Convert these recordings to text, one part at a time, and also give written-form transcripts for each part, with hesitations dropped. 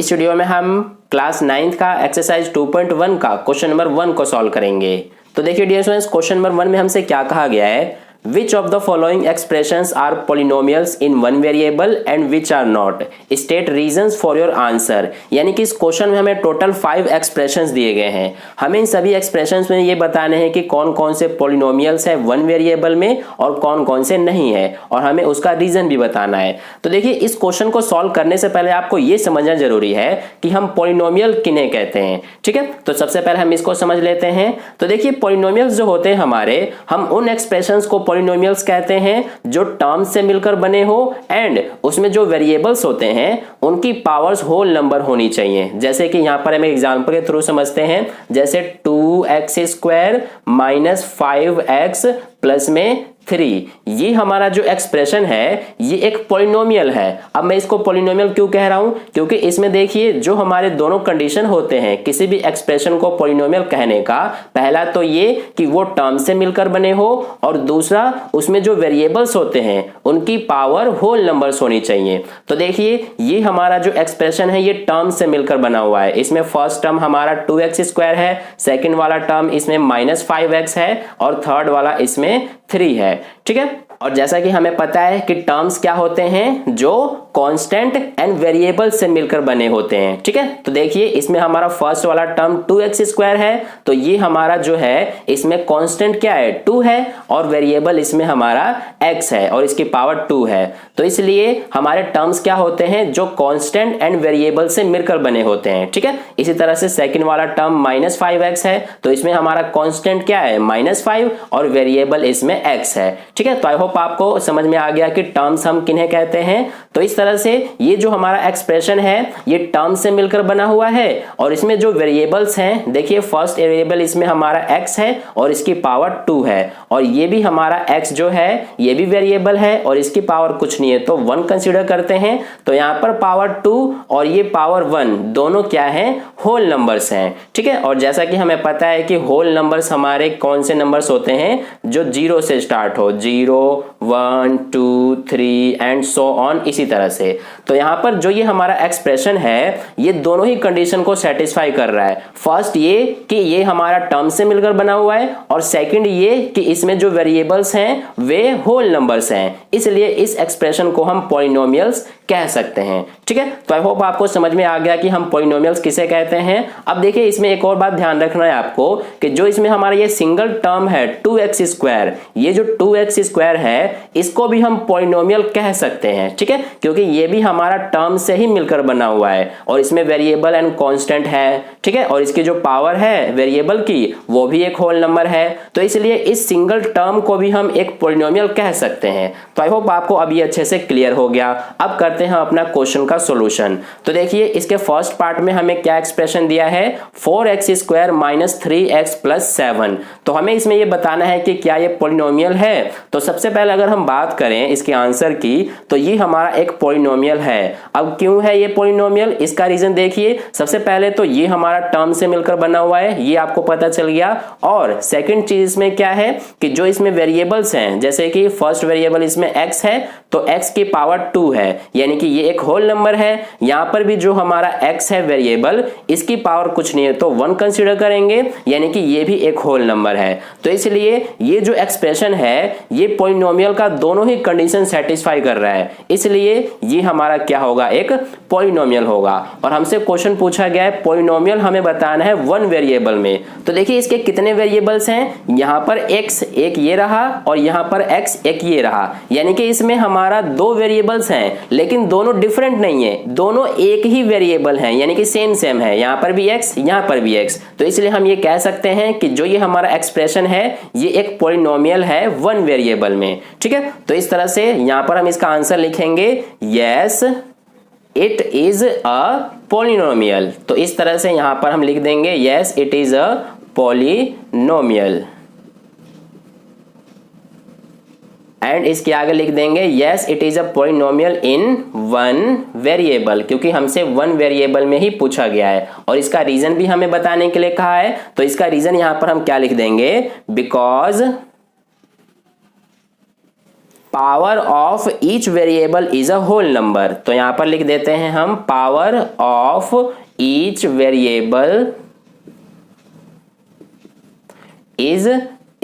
इस वीडियो में हम क्लास 9th का एक्सरसाइज 2.1 का क्वेश्चन नंबर 1 को सॉल्व करेंगे। तो देखिए डियर स्टूडेंट्स, क्वेश्चन नंबर 1 में हमसे क्या कहा गया है, Which of the following expressions are polynomials in one variable and which are not? State reasons for your answer। यानी कि इस क्वेश्चन में हमें टोटल 5 एक्सप्रेशंस दिए गए हैं। हमें इन सभी एक्सप्रेशंस में ये बताने हैं कि कौन कौन से पॉलिनोमियल्स है वन वेरिएबल में और कौन कौन से नहीं है, और हमें उसका रीजन भी बताना है। तो देखिए इस क्वेश्चन को सॉल्व करने से पहले आपको ये समझना जरूरी है कि हम पॉलिनोमियल किन्हें कहते हैं। ठीक है, तो सबसे पहले हम इसको समझ लेते हैं। तो देखिए पॉलिनोमियल्स जो होते हैं हमारे, हम उन एक्सप्रेशंस को पॉलिनोमियल्स कहते हैं जो टर्म्स से मिलकर बने हो एंड उसमें जो वेरिएबल्स होते हैं उनकी पावर्स होल नंबर होनी चाहिए। जैसे कि यहां पर हम एग्जांपल के थ्रू समझते हैं, जैसे 2x² माइनस 5x प्लस में 3, ये हमारा जो एक्सप्रेशन है ये एक पॉलिनोमियल है। अब मैं इसको पॉलिनोमियल क्यों कह रहा हूं, क्योंकि इसमें देखिए जो हमारे दोनों कंडीशन होते हैं किसी भी एक्सप्रेशन को पॉलिनोमियल कहने का, पहला तो ये कि वो टर्म से मिलकर बने हो, और दूसरा उसमें जो वेरिएबल्स होते हैं उनकी पावर होल नंबर्स होनी चाहिए। तो देखिए ये हमारा जो एक्सप्रेशन है ये टर्म से मिलकर बना हुआ है। इसमें फर्स्ट टर्म हमारा 2x² है, सेकेंड वाला टर्म इसमें माइनस 5x है, और थर्ड वाला इसमें 3 है। ठीक है, और जैसा कि हमें पता है कि टर्म्स क्या होते हैं, जो कांस्टेंट एंड वेरिएबल से मिलकर बने होते हैं। ठीक है, तो देखिए इसमें हमारा फर्स्ट वाला टर्म 2x² है, तो ये हमारा जो है इसमें कांस्टेंट क्या है, 2 है, और वेरिएबल इसमें हमारा x है और इसकी पावर 2 है। तो इसलिए हमारे टर्म्स क्या होते हैं, जो कांस्टेंट एंड वेरिएबल से मिलकर बने होते हैं। ठीक है, इसी तरह से सेकंड वाला टर्म माइनस 5x है, तो इसमें हमारा कांस्टेंट क्या है, -5, और वेरिएबल इसमें x है। ठीक है, तो आई होप आपको समझ में आ गया कि टर्म्स हम किन्हें कहते हैं। तो इस तरह से ये जो हमारा एक्सप्रेशन है ये टर्म से मिलकर बना हुआ है, और इसमें जो वेरिएबल्स हैं, देखिए फर्स्ट वेरिएबल इसमें हमारा x है और इसकी पावर 2 है, और ये भी हमारा x जो है ये भी वेरिएबल है और इसकी पावर कुछ नहीं है, तो 1 कंसीडर करते हैं। तो यहाँ पर पावर 2 और ये पावर 1 दोनों क्या है, होल नंबर्स हैं। ठीक है, और जैसा कि हमें पता है कि होल नंबर्स हमारे कौन से नंबर्स होते हैं, जो 0 से स्टार्ट हो, 0, 1, 2, 3 एंड सो ऑन, इसी तरह से। तो यहां पर जो ये हमारा एक्सप्रेशन है ये दोनों ही कंडीशन को सेटिस्फाई कर रहा है। फर्स्ट ये कि ये हमारा टर्म से मिलकर बना हुआ है, और सेकंड ये कि इसमें जो वेरिएबल्स हैं वे होल नंबर्स हैं, इसलिए इस एक्सप्रेशन को हम पॉलिनोमियल्स कह सकते हैं। ठीक है, तो आई होप आपको समझ में आ गया कि हम पॉलिनोमियल्स किसे कहते हैं। अब देखिए इसमें एक और बात ध्यान रखना है आपको कि जो इसमें हमारा ये सिंगल टर्म है 2x², ये जो 2x² है इसको भी हम पॉलिनोमियल कह सकते हैं। ठीक है, क्योंकि ये भी हमारा टर्म से ही मिलकर बना हुआ है और इसमें वेरिएबल एंड कांस्टेंट है। ठीक है, और इसकी जो पावर है वेरिएबल की वो भी एक होल नंबर है, तो इसलिए इस सिंगल टर्म को भी हम एक पॉलिनोमियल कह सकते हैं। तो आई होप आपको अब ये अच्छे से क्लियर हो गया। अब करते हैं अपना क्वेश्चन का सॉल्यूशन। तो देखिए इसके फर्स्ट पार्ट में हमें क्या एक्सप्रेशन दिया है, 4x² माइनस 3x प्लस 7। तो हमें इसमें ये बताना है कि क्या ये पॉलिनोमियल है। तो सबसे पहले अगर हम बात करें इसके आंसर की, तो ये हमारा एक पॉलिनोमियल है। अब क्यों है ये पॉलिनोमियल, इसका रीजन देखिए। सबसे पहले तो ये हमारा टर्म से मिलकर बना हुआ है, ये आपको पता चल गया। और सेकंड चीज इसमें क्या है कि जो इसमें वेरिएबल्स हैं, जैसे कि फर्स्ट वेरिएबल इसमें x है, तो x की पावर 2 है, यानी कि ये एक होल नंबर है। यहां पर भी जो हमारा x है वेरिएबल, इसकी पावर कुछ नहीं है, तो 1 कंसीडर करेंगे, यानी कि ये भी एक होल नंबर है। तो इसलिए ये जो एक्सप्रेशन है ये पॉलिनोमियल का दोनों ही कंडीशन सेटिस्फाई कर रहा है, इसलिए ये हमारा क्या होगा, एक पॉलिनोमियल होगा। और हमसे क्वेश्चन पूछा गया है पॉलिनोमियल हमें बताना है वन वेरिएबल में। तो देखिए इसके कितने वेरिएबल्स हैं, यहां पर x एक ये रहा और यहां पर x एक ये रहा, यानी कि इसमें हमारा 2 वेरिएबल्स हैं, लेकिन दोनों डिफरेंट नहीं है, दोनों एक ही वेरिएबल हैं, यानी कि सेम है। यहां पर भी x, यहां पर भी x, तो इसलिए हम ये कह सकते हैं कि जो ये हमारा एक्सप्रेशन है ये एक पॉलिनोमियल है वन वेरिएबल में। ठीक है, तो इस तरह से यहां पर हम इसका आंसर लिखेंगे, yes it is a polynomial. तो इस तरह से यहां पर हम लिख देंगे, yes it is a polynomial, and इसके आगे लिख देंगे, yes it is a polynomial in one variable, क्योंकि हमसे वन वेरिएबल में ही पूछा गया है। और इसका रीजन भी हमें बताने के लिए कहा है, तो इसका रीजन यहां पर हम क्या लिख देंगे, because power of each variable is a whole number. तो यहां पर लिख देते हैं हम power of each variable is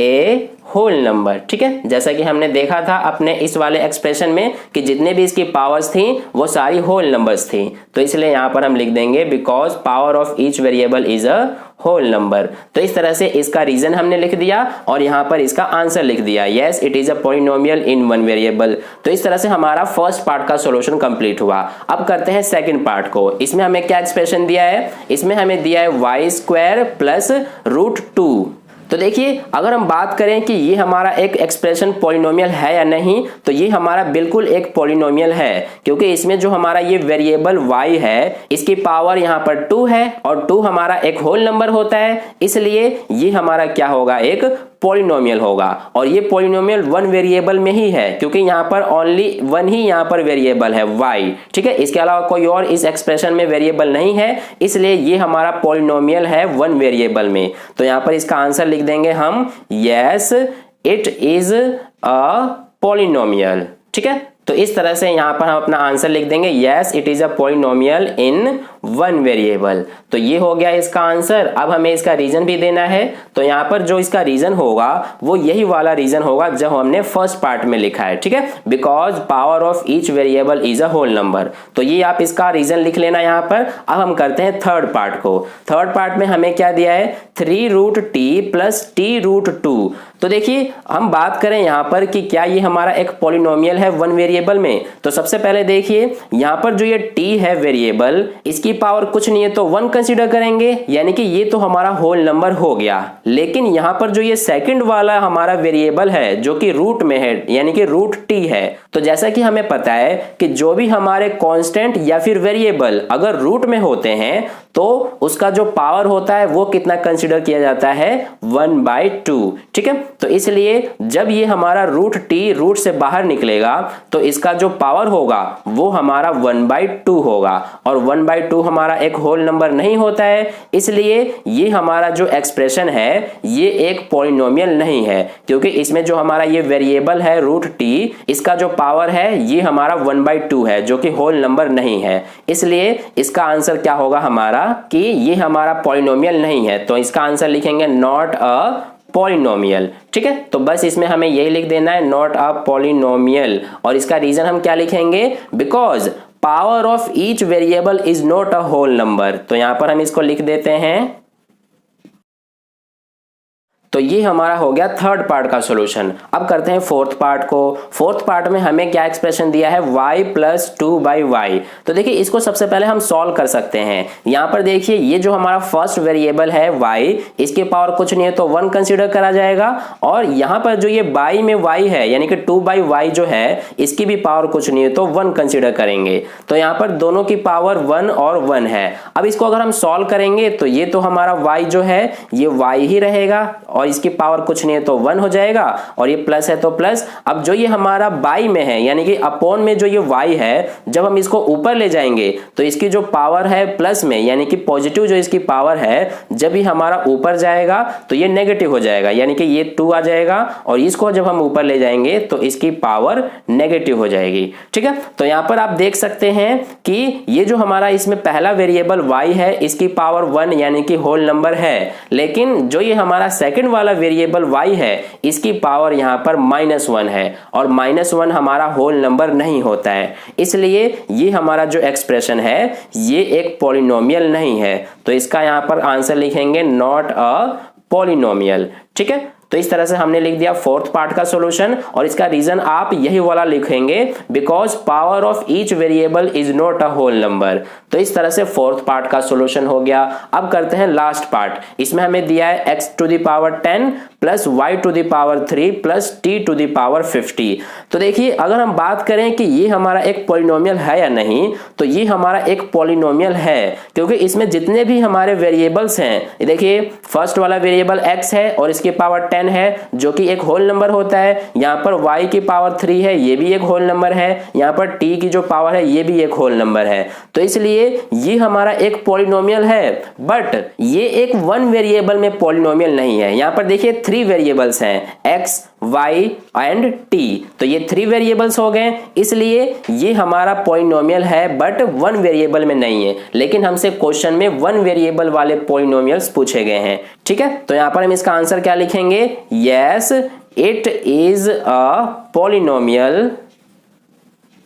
a whole number. ठीक है, जैसा कि हमने देखा था अपने इस वाले एक्सप्रेशन में कि जितने भी इसकी पावर्स थी वो सारी होल नंबर्स थी, तो इसलिए यहां पर हम लिख देंगे because power of each variable is a whole number. तो इस तरह से इसका रीजन हमने लिख दिया और यहां पर इसका आंसर लिख दिया, yes it is a polynomial in one variable. तो इस तरह से हमारा फर्स्ट पार्ट का सॉल्यूशन कंप्लीट हुआ। अब करते हैं सेकंड पार्ट को। इसमें हमें क्या एक्सप्रेशन दिया है, इसमें हमें दिया है y² प्लस √2। तो देखिए अगर हम बात करें कि ये हमारा एक एक्सप्रेशन पॉलिनोमियल है या नहीं, तो ये हमारा बिल्कुल एक पॉलिनोमियल है, क्योंकि इसमें जो हमारा ये वेरिएबल y है इसकी पावर यहाँ पर 2 है और 2 हमारा एक होल नंबर होता है, इसलिए ये हमारा क्या होगा, एक पॉलिनोमियल होगा। और ये पॉलिनोमियल वन वेरिएबल में ही है, क्योंकि यहाँ पर ओनली वन ही यहाँ पर वेरिएबल है y। ठीक है, इसके अलावा कोई और इस एक्सप्रेशन में वेरिएबल नहीं है, इसलिए ये हमारा पॉलिनोमियल है वन वेरिएबल में। तो यहाँ पर इसका आंसर लिख देंगे हम, yes it is a polynomial. ठीक है, तो इस तरह से यहां पर हम अपना आंसर लिख देंगे, yes it is a polynomial in one variable. तो ये हो गया इसका आंसर। अब हमें इसका रीजन भी देना है, तो यहां पर जो इसका रीजन होगा वो यही वाला रीजन होगा जो हमने फर्स्ट पार्ट में लिखा है। ठीक है, because power of each variable is a whole number. तो ये आप इसका रीजन लिख लेना यहां पर। अब हम करते हैं थर्ड पार्ट को। थर्ड पार्ट में हमें क्या दिया है, 3√t प्लस t√2। तो देखिए हम बात करें यहां पर कि क्या ये हमारा एक पॉलिनोमियल है वन वेरिएबल में, तो सबसे पहले देखिए यहां पर जो ये t है वेरिएबल, इसकी पावर कुछ नहीं है तो 1 कंसीडर करेंगे, यानी कि ये तो हमारा होल नंबर हो गया। लेकिन यहां पर जो ये सेकंड वाला हमारा वेरिएबल है जो कि रूट में है, यानी कि √t है, तो जैसा कि हमें पता है कि जो भी हमारे कांस्टेंट या फिर वेरिएबल अगर रूट में होते हैं तो उसका जो पावर होता है वो कितना कंसीडर किया जाता है, 1/2। ठीक है, तो इसलिए जब ये हमारा √t रूट से बाहर निकलेगा तो इसका जो पावर होगा वो हमारा 1/2 होगा, और 1/2 हमारा एक होल नंबर नहीं होता है, इसलिए ये हमारा जो एक्सप्रेशन है ये एक पॉलिनोमियल नहीं है, क्योंकि इसमें जो हमारा ये वेरिएबल है √t, इसका जो पावर है ये हमारा 1/2 है जो कि होल नंबर नहीं है। इसलिए इसका आंसर क्या होगा हमारा, कि ये हमारा पॉलिनोमियल नहीं है। तो इसका आंसर लिखेंगे नॉट अ पॉलिनोमियल। ठीक है, तो बस इसमें हमें यही लिख देना है, नॉट अ पॉलिनोमियल। और इसका रीजन हम क्या लिखेंगे, because power of each variable is not a whole number. तो यहां पर हम इसको लिख देते हैं। तो ये हमारा हो गया थर्ड पार्ट का सॉल्यूशन। अब करते हैं फोर्थ पार्ट को। फोर्थ पार्ट में हमें क्या एक्सप्रेशन दिया है, y प्लस 2/y। तो देखिए इसको सबसे पहले हम सॉल्व कर सकते हैं। यहां पर देखिए ये जो हमारा फर्स्ट वेरिएबल है y, इसके पावर कुछ नहीं है तो 1 कंसीडर करा जाएगा, और यहां पर जो ये बाई में y है यानी कि 2/y जो है इसकी भी पावर कुछ नहीं है तो 1 कंसीडर करेंगे। तो यहां पर दोनों की पावर 1 और 1 है। अब इसको अगर हम सॉल्व करेंगे तो ये तो हमारा y जो है ये y ही रहेगा, और इसकी पावर कुछ नहीं है तो 1 हो जाएगा, और ये प्लस है तो प्लस। अब जो ये हमारा बाई में है यानी कि अपॉन में जो ये y है, जब हम इसको ऊपर ले जाएंगे तो इसकी जो पावर है प्लस में यानी कि पॉजिटिव जो इसकी पावर है, जब ये हमारा ऊपर जाएगा तो ये नेगेटिव हो जाएगा, यानी कि ये 2 आ जाएगा, और इसको जब हम ऊपर ले जाएंगे तो इसकी पावर नेगेटिव हो जाएगी। ठीक है, तो यहां पर आप देख सकते हैं कि ये जो हमारा इसमें पहला वेरिएबल y है इसकी पावर 1 यानी कि होल नंबर है, लेकिन जो ये हमारा सेकंड वाला वेरिएबल y है इसकी पावर यहां पर -1 है, और -1 हमारा होल नंबर नहीं होता है, इसलिए ये हमारा जो एक्सप्रेशन है ये एक पॉलिनोमियल नहीं है। तो इसका यहां पर आंसर लिखेंगे नॉट अ पॉलिनोमियल। ठीक है, तो इस तरह से हमने लिख दिया फोर्थ पार्ट का सॉल्यूशन, और इसका रीजन आप यही वाला लिखेंगे, because power of each variable is not a whole number. तो इस तरह से फोर्थ पार्ट का सॉल्यूशन हो गया। अब करते हैं लास्ट पार्ट। इसमें हमें दिया है x⁻10 plus y⁻3 plus t⁻50। तो देखिए अगर हम बात करें कि ये हमारा एक पॉलिनोमियल है या नहीं, तो ये हमारा एक पॉलिनोमियल है, क्योंकि इसमें जितने भी हमारे वेरिएबल्स हैं, देखिए फर्स्ट वाला वेरिएबल x है और इसकी पावर 10 है जो कि एक होल नंबर होता है, यहाँ पर y की पावर 3 है ये भी एक होल नंबर है, यहाँ पर t की जो पावर है ये भी एक होल नंबर है। तो इसलिए ये हमारा एक पॉलिनोमियल है, बट ये एक वन वेरिएबल में पॉलिनोमियल नहीं है। यहाँ पर देखिए 3 वेरिएबल्स हैं x, y एंड t। तो ये 3 वेरिएबल्स हो गए, इसलिए ये हमारा पॉलिनोमियल है बट 1 वेरिएबल में नहीं है। लेकिन हमसे क्वेश्चन में 1 वेरिएबल वाले पॉलिनोमियल्स पूछे गए हैं। ठीक है, तो यहां पर हम इसका आंसर क्या लिखेंगे? Yes, it is a polynomial,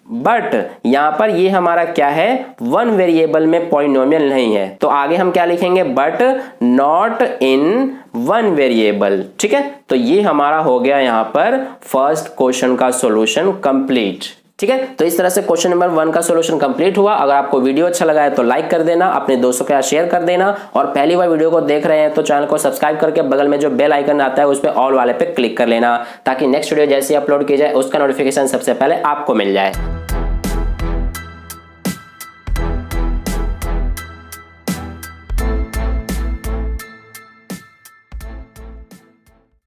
but यहां पर ये हमारा क्या है? 1 वेरिएबल में पॉलिनोमियल नहीं है। तो आगे हम क्या लिखेंगे? But not in 1 variable. ठीक है, तो ये हमारा हो गया यहां पर फर्स्ट क्वेश्चन का सॉल्यूशन कंप्लीट। ठीक है, तो इस तरह से क्वेश्चन नंबर 1 का सॉल्यूशन कंप्लीट हुआ। अगर आपको वीडियो अच्छा लगा है तो लाइक कर देना, अपने दोस्तों के साथ शेयर कर देना, और पहली बार वीडियो को देख रहे हैं तो चैनल को सब्सक्राइब करके बगल में जो बेल आइकन आता है उस पर ऑल वाले पे क्लिक कर लेना, ताकि नेक्स्ट वीडियो जैसे अपलोड की जाए उसका नोटिफिकेशन सबसे पहले आपको मिल जाए।